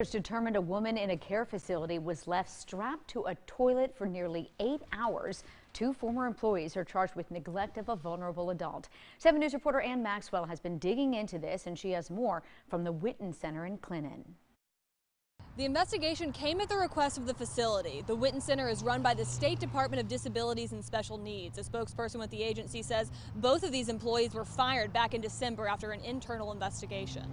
It's determined a woman in a care facility was left strapped to a toilet for nearly 8 hours. Two former employees are charged with neglect of a vulnerable adult. 7 News reporter Ann Maxwell has been digging into this, and she has more from the Witten Center in Clinton. The investigation came at the request of the facility. The Witten Center is run by the State Department of Disabilities and Special Needs. A spokesperson with the agency says both of these employees were fired back in December after an internal investigation.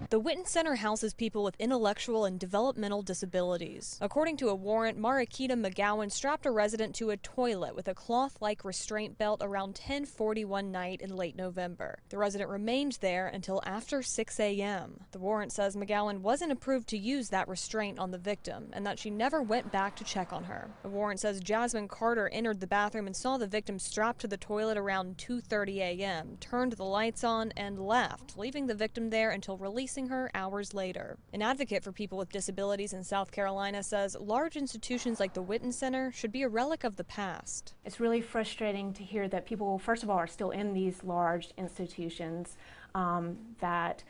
The Witten Center houses people with intellectual and developmental disabilities. According to a warrant, Marakita McGowan strapped a resident to a toilet with a cloth-like restraint belt around 10:40 one night in late November. The resident remained there until after 6 a.m. The warrant says McGowan wasn't approved to use that restraint on the victim and that she never went back to check on her. The warrant says Jasmine Carter entered the bathroom and saw the victim strapped to the toilet around 2:30 a.m., turned the lights on, and left, leaving the victim there until releasing her hours later. An advocate for people with disabilities in South Carolina says large institutions like the Witten Center should be a relic of the past. It's really frustrating to hear that people, first of all, are still in these large institutions that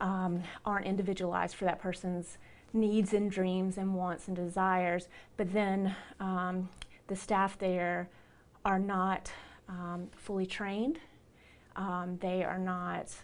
aren't individualized for that person's needs and dreams and wants and desires, but then the staff there are not fully trained. They are not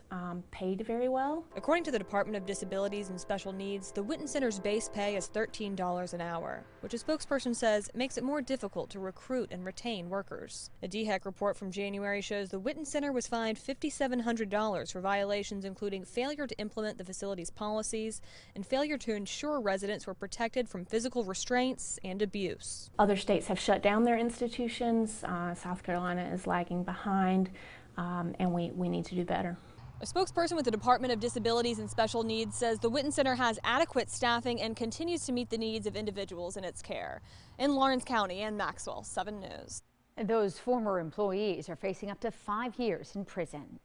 paid very well. According to the Department of Disabilities and Special Needs, the Witten Center's base pay is $13 an hour, which a spokesperson says makes it more difficult to recruit and retain workers. A DHEC report from January shows the Witten Center was fined $5,700 for violations including failure to implement the facility's policies and failure to ensure residents were protected from physical restraints and abuse. Other states have shut down their institutions. South Carolina is lagging behind. And we need to do better. A spokesperson with the Department of Disabilities and Special Needs says the Witten Center has adequate staffing and continues to meet the needs of individuals in its care. In Lawrence County, Ann Maxwell, 7 News. Those former employees are facing up to 5 years in prison.